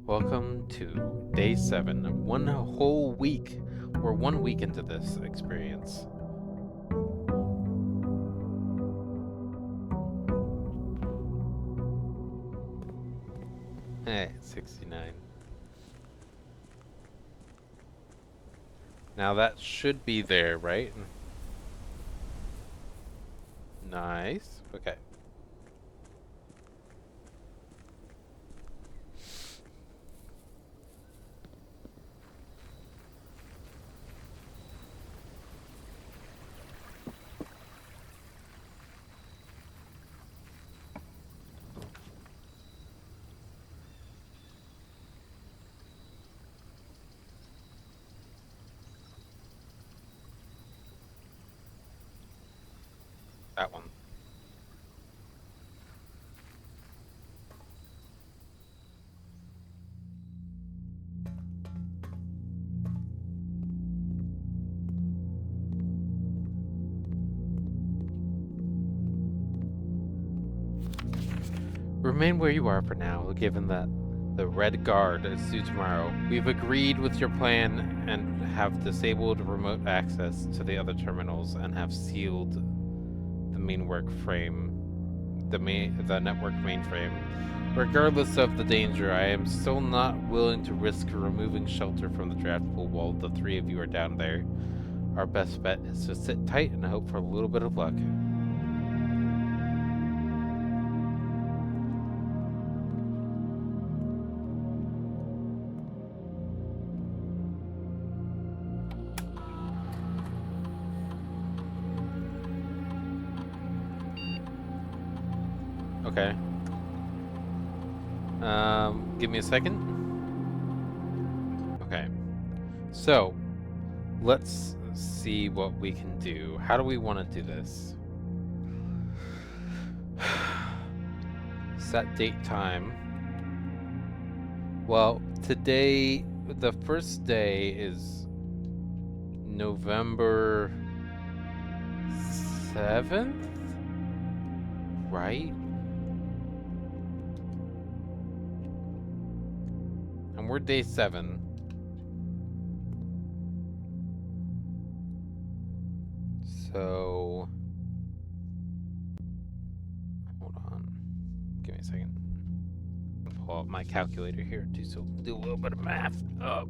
Welcome to day 7, one whole week. We're 1 week into this experience. Eh, 69. Now that should be there, right? Nice. Okay. That one. Remain where you are for now, given that the Red Guard is due tomorrow. We've agreed with your plan and have disabled remote access to the other terminals and have sealed the network mainframe. Regardless of the danger, I am still not willing to risk removing shelter from the draft pool while the three of you are down there. Our best bet is to sit tight and hope for a little bit of luck. Okay. Give me a second. Okay. So, let's see what we can do. How do we want to do this? Set date time. Well, today, the first day is November 7th? Right? And we're day 7. So, hold on. Give me a second. I'll pull out my calculator here too, so we'll do a little bit of math. Oh.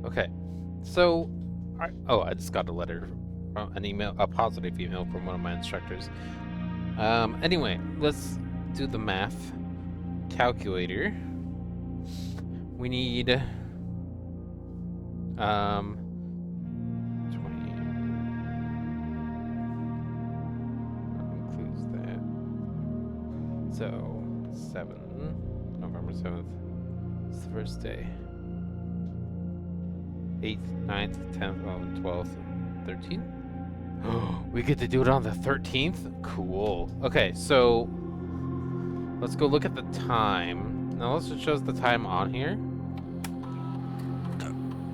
Okay, so I just got a letter, an email, a positive email from one of my instructors. Anyway, let's do the math. Calculator. We need 20 includes that. So November 7th. It's the first day. 8th, 9th, 10th, 11th, 12th, 13th. We get to do it on the 13th? Cool. Okay, so let's go look at the time. Now let's just show the time on here.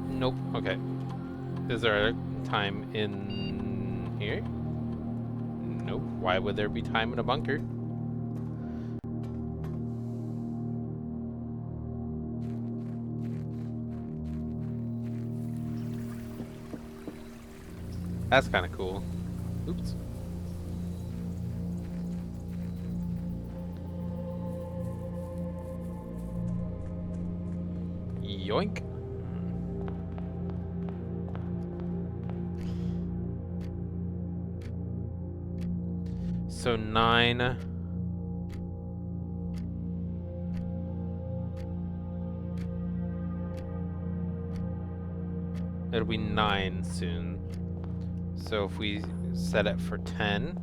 Nope. Okay. Is there a time in here? Nope. Why would there be time in a bunker? That's kind of cool. Oops. Yoink. So 9. It'll be 9 soon. So if we set it for 10.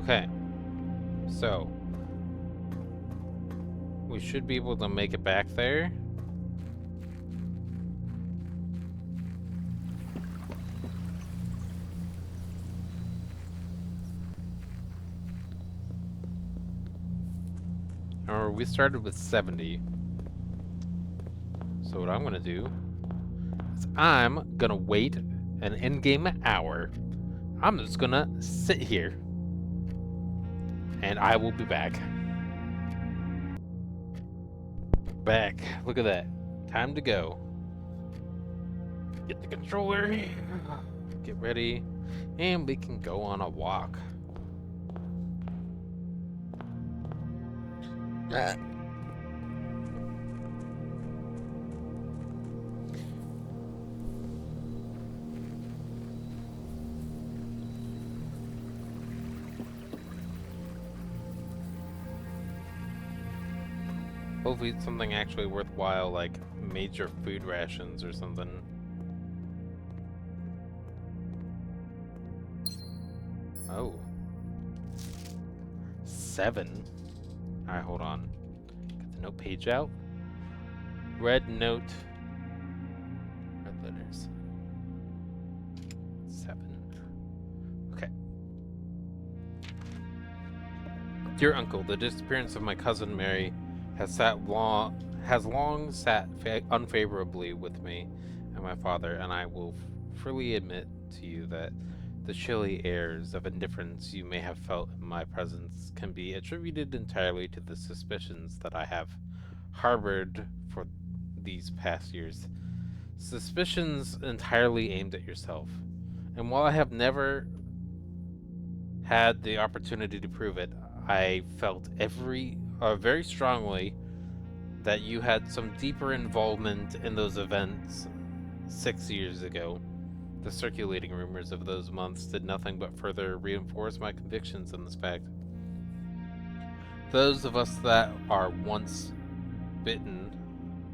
Okay, so we should be able to make it back there. Or we started with 70. So what I'm gonna do is I'm gonna wait an in-game hour. I'm just gonna sit here. And I will be back. Back. Look at that. Time to go. Get the controller. Get ready. And we can go on a walk. Hopefully it's something actually worthwhile, like major food rations or something. Oh. 7? Alright, hold on. Get the note page out. Red note. Red letters. 7. Okay. Dear Uncle, the disappearance of my cousin Mary has long sat unfavorably with me and my father, and I will freely admit to you that the chilly airs of indifference you may have felt in my presence can be attributed entirely to the suspicions that I have harbored for these past years. Suspicions entirely aimed at yourself. And while I have never had the opportunity to prove it, I felt very strongly that you had some deeper involvement in those events 6 years ago. The circulating rumors of those months did nothing but further reinforce my convictions in this fact. Those of us that are once bitten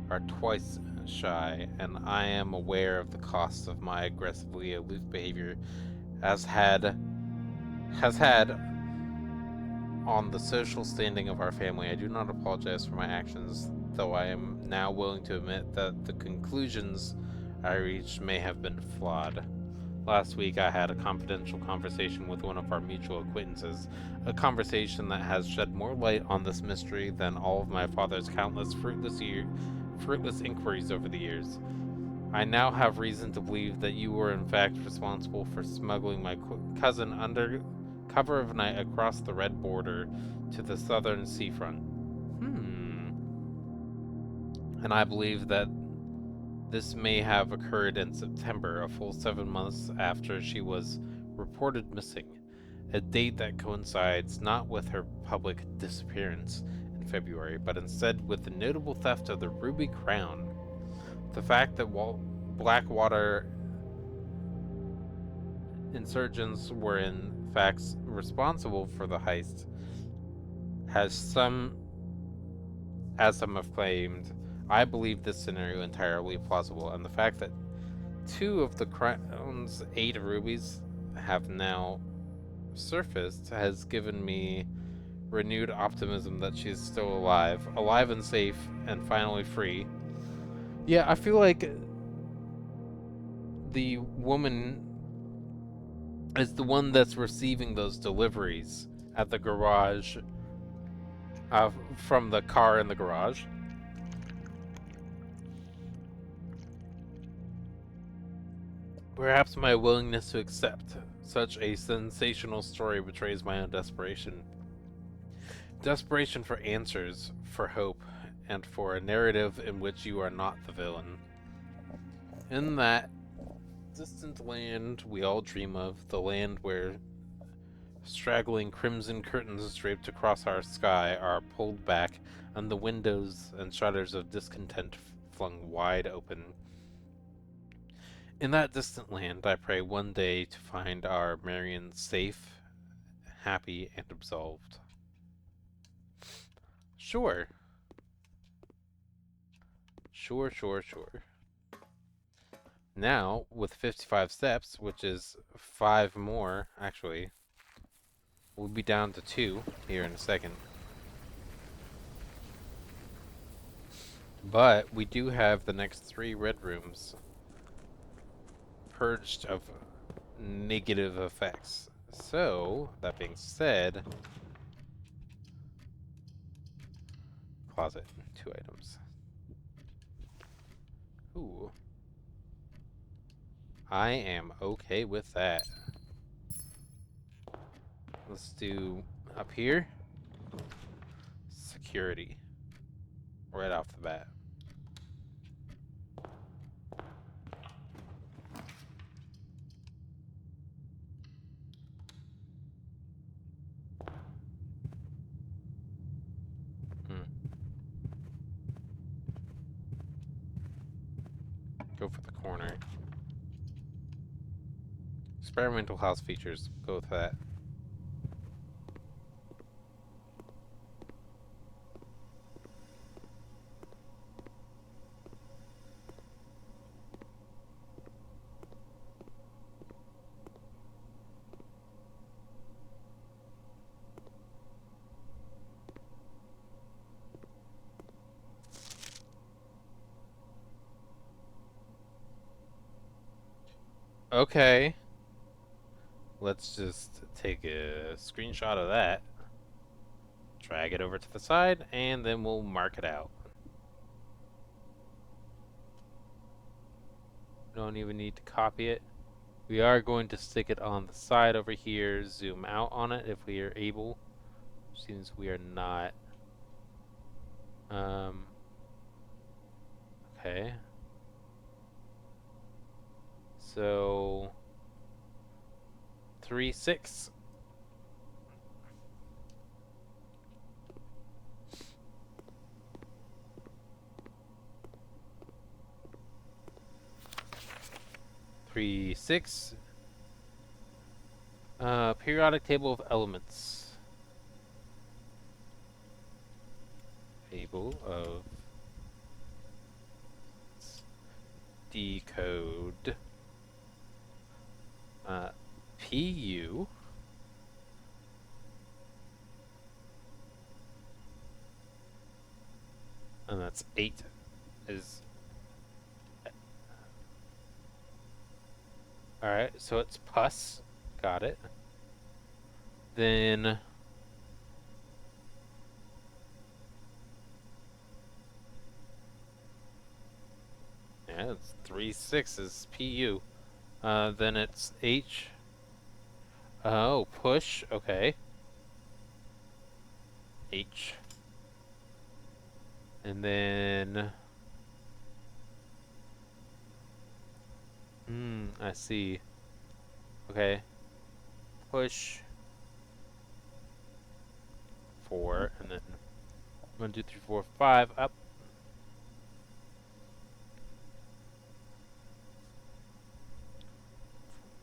are twice shy, and I am aware of the costs of my aggressively aloof behavior has had on the social standing of our family. I do not apologize for my actions, though I am now willing to admit that the conclusions I reached may have been flawed. Last week I had a confidential conversation with one of our mutual acquaintances, a conversation that has shed more light on this mystery than all of my father's countless fruitless inquiries over the years. I now have reason to believe that you were in fact responsible for smuggling my cousin under cover of night across the red border to the southern seafront. And I believe that this may have occurred in September, a full 7 months after she was reported missing, a date that coincides not with her public disappearance in February, but instead with the notable theft of the Ruby Crown. The fact that Blackwater insurgents were in fact responsible for the heist as some have claimed. I believe this scenario entirely plausible, and the fact that 2 of the Crown's 8 rubies have now surfaced has given me renewed optimism that she's still alive and safe, and finally free. Yeah, I feel like the woman is the one that's receiving those deliveries at the garage, from the car in the garage. Perhaps my willingness to accept such a sensational story betrays my own desperation. Desperation for answers, for hope, and for a narrative in which you are not the villain. In that distant land we all dream of, the land where straggling crimson curtains draped across our sky are pulled back, and the windows and shutters of discontent flung wide open. In that distant land, I pray one day to find our Marion safe, happy, and absolved. Sure. Sure. Now, with 55 steps, which is 5 more, actually, We'll be down to 2 here in a second. But we do have the next 3 red rooms purged of negative effects. So, that being said, closet, 2 items. Ooh. I am okay with that. Let's do up here. Security. Right off the bat. Go for the corner. Experimental house features. Go with that. Okay. Let's just take a screenshot of that. Drag it over to the side, and then we'll mark it out. Don't even need to copy it. We are going to stick it on the side over here, zoom out on it if we are able. Seems we are not. Okay. So 3, 6. Three, 6. Periodic table of elements. Table of decode. PU. And that's 8 is... Alright, so it's pus. Got it. Then... Yeah, it's 3, 6 is PU. Then it's H. Oh, push. Okay. H. And then... I see. Okay. Push. 4, and then 1, 2, 3, 4, 5, up.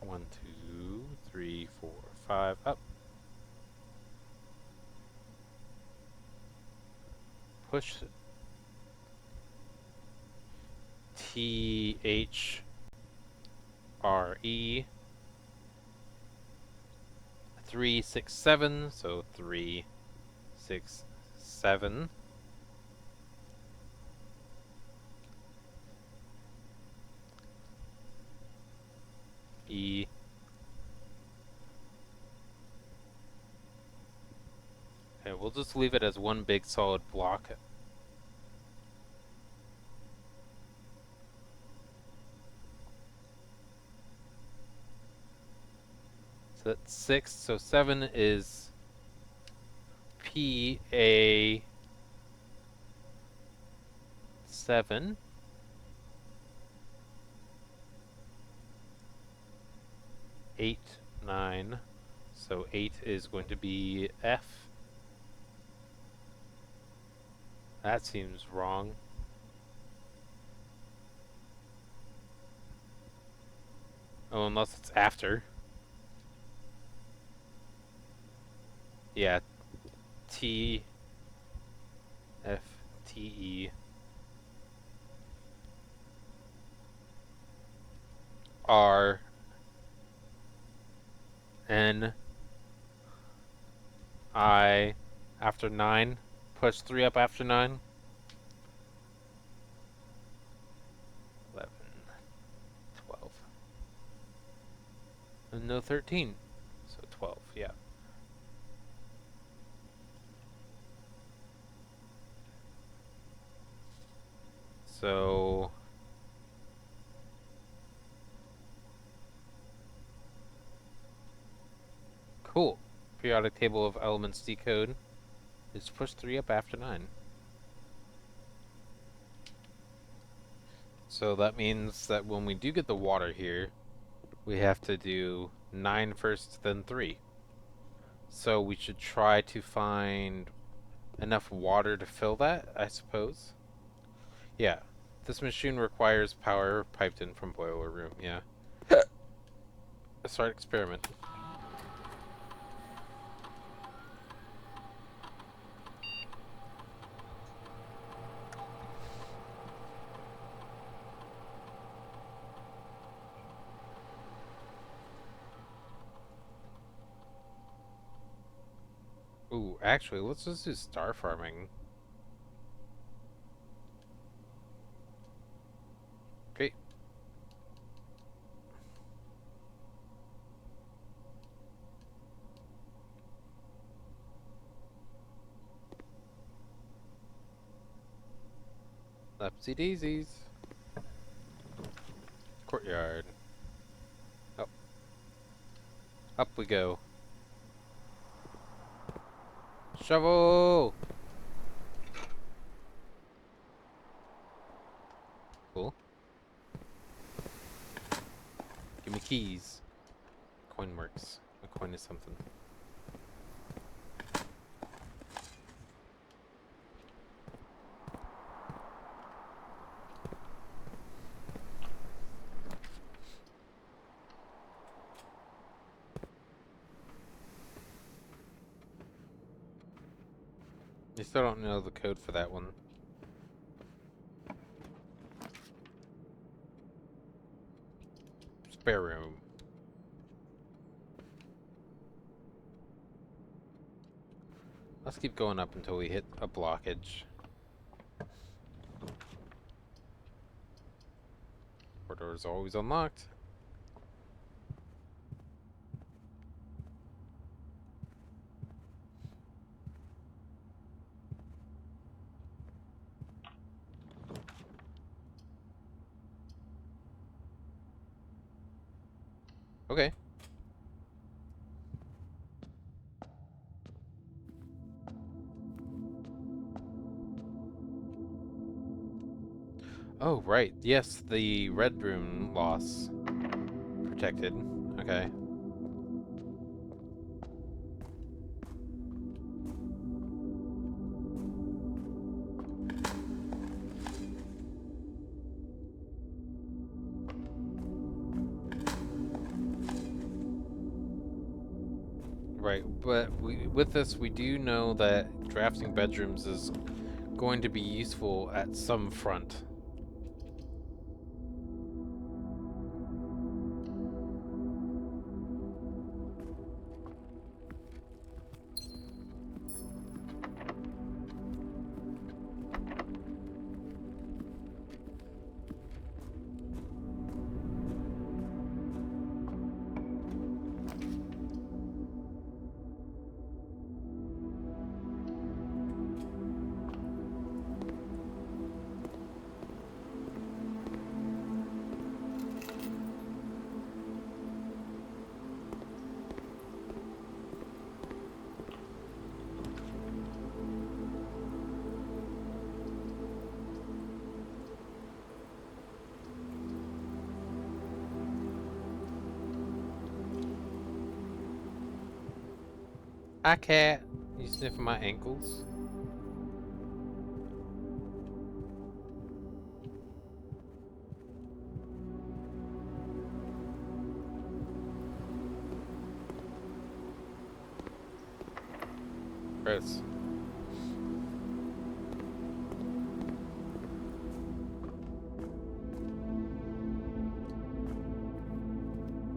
One, 2, 3, 4, 5, up. Push THRE 3, 6, 7. So 3, 6, 7. E. Okay, we'll just leave it as one big solid block. So that's 6. So 7 is PA 7. Eight, 9. So 8 is going to be F. That seems wrong. Oh, unless it's after. Yeah. T. F. T. E. R. N. I, after 9, push 3 up after 9. 11, 12. And no 13. So 12, yeah. So cool. Periodic table of elements decode is push 3 up after 9. So that means that when we do get the water here, we have to do 9 first, then 3. So we should try to find enough water to fill that, I suppose. Yeah. This machine requires power piped in from boiler room, yeah. Start experiment. Ooh, actually, let's just do star farming. Okay. Lepsy daisies. Courtyard. Up. Up we go. Shovel! Cool. Give me keys. Coin works. A coin is something. I still don't know the code for that one. Spare room. Let's keep going up until we hit a blockage. Corridor is always unlocked. Okay. Oh, right. Yes, the red room loss. Protected. Okay. Right, but with this, we do know that drafting bedrooms is going to be useful at some front. Hi, cat. You sniffing my ankles? Chris.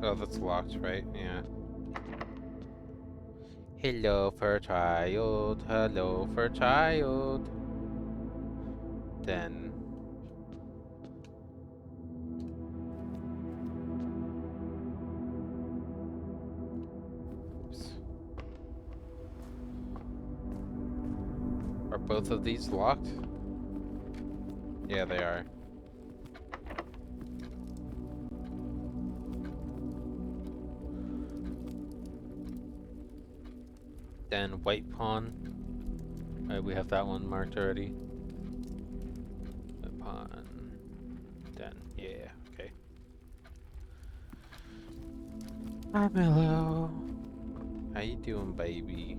Oh, that's locked, right? Yeah. Hello for child, hello for child. Then oops. Are both of these locked? Yeah, they are. Then white pawn. Right, we have that one marked already. White pawn. Then, yeah, okay. Hi, Mellow. How you doing, baby?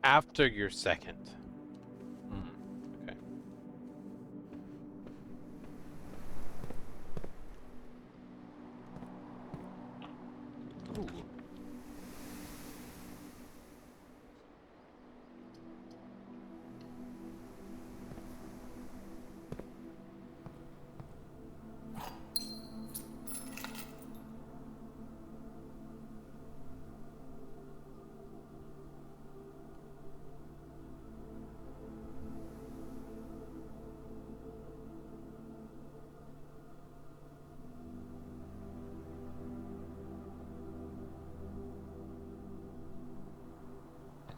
After your second. Okay. Ooh.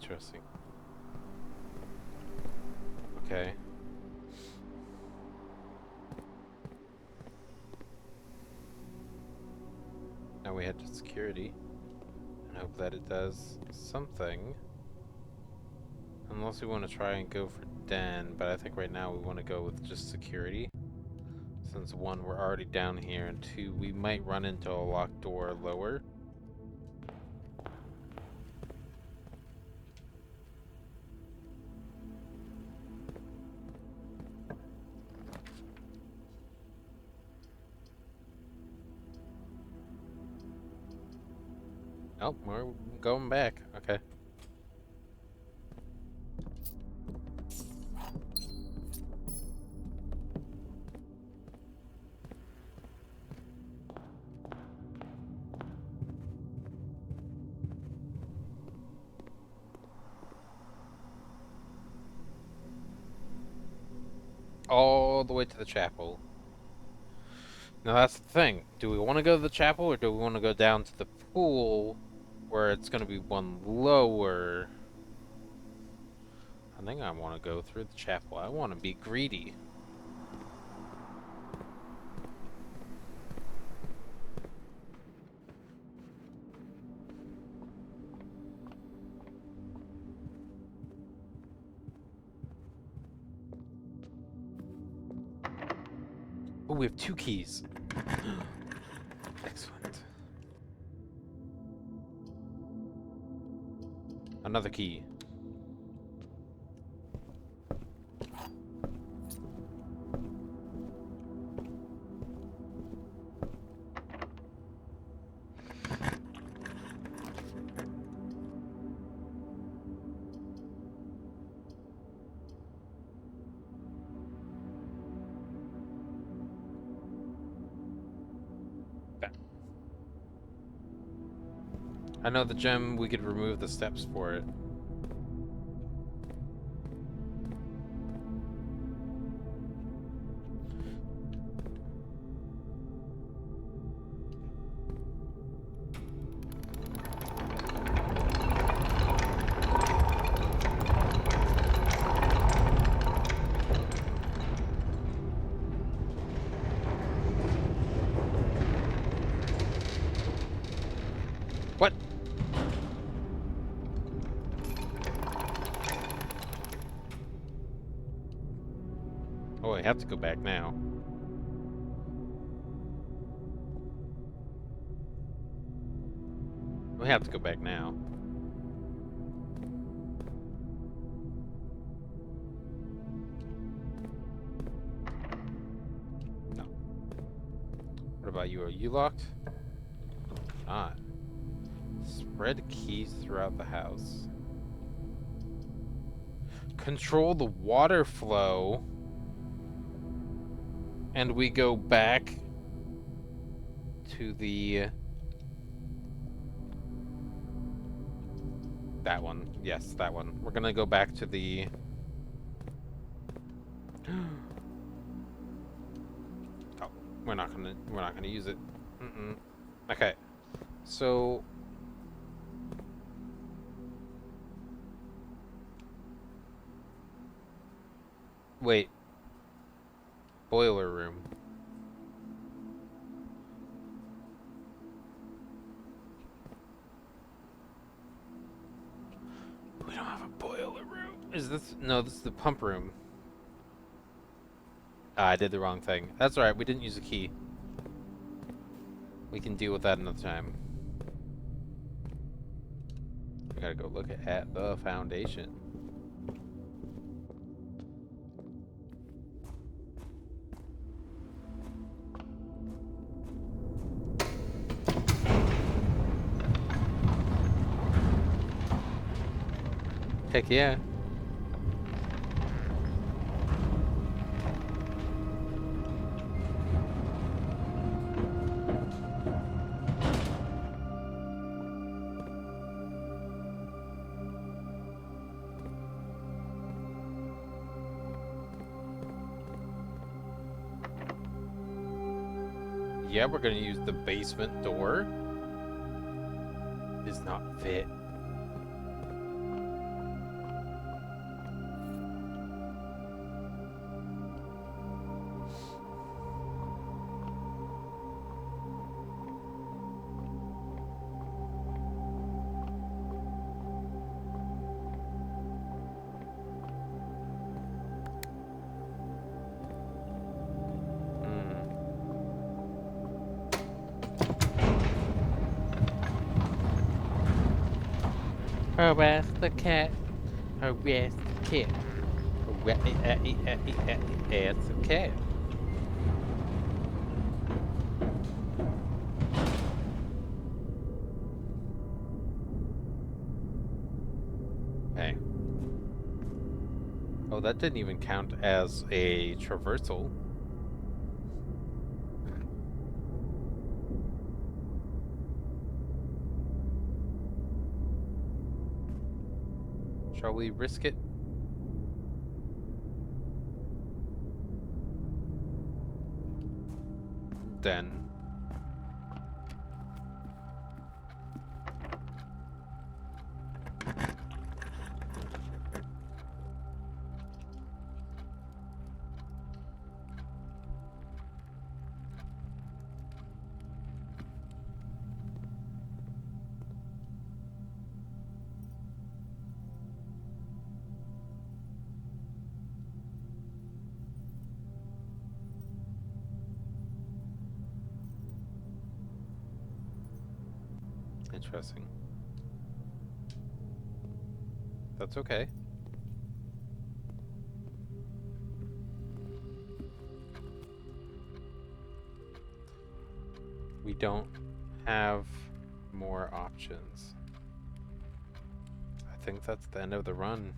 Interesting. Okay. Now we head to security and hope that it does something. Unless we want to try and go for den, but I think right now we want to go with just security. Since one, we're already down here, and two, we might run into a locked door lower. Oh, we're going back. Okay. All the way to the chapel. Now that's the thing. Do we want to go to the chapel, or do we want to go down to the pool, where it's going to be one lower? I think I want to go through the chapel. I want to be greedy. Oh, we have 2 keys. Excellent. Another key. I know the gem, we could remove the steps for it. What? Oh, I have to go back now. We have to go back now. No. What about you? Are you locked? Not. Spread keys throughout the house. Control the water flow. And we go back to the... That one. Yes, that one. We're gonna go back to the... Oh, we're not gonna use it. Okay. So... Wait. Boiler room. We don't have a boiler room. Is this... No, this is the pump room. Ah, I did the wrong thing. That's alright, we didn't use a key. We can deal with that another time. We gotta go look at the foundation. Heck yeah. Yeah, we're gonna use the basement door. Does not fit. Harass the cat. Harass the cat. Harass the cat. Okay. Oh, that didn't even count as a traversal. Shall we risk it? Then. Interesting. That's okay. We don't have more options. I think that's the end of the run.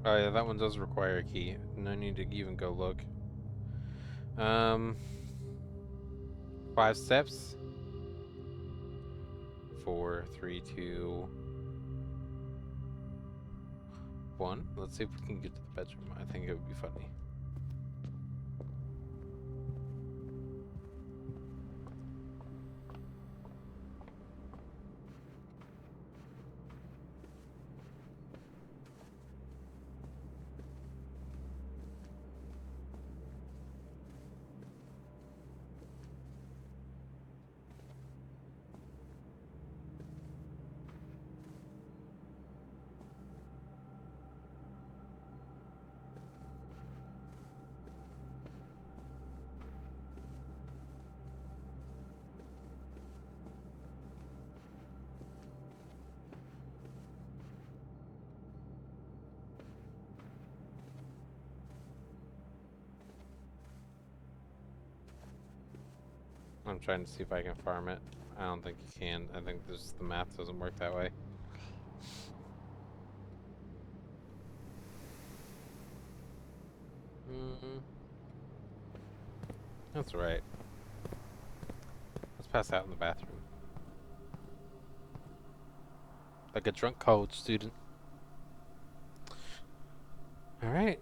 Oh yeah, that one does require a key. No need to even go look. 5 steps. 4, 3, 2, 1. Let's see if we can get to the bedroom. I think it would be funny. I'm trying to see if I can farm it. I don't think you can. I think the math doesn't work that way. That's right. Let's pass out in the bathroom. Like a drunk college student. Alright.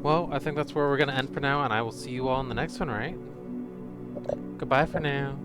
Well, I think that's where we're going to end for now, and I will see you all in the next one, right? Goodbye for now.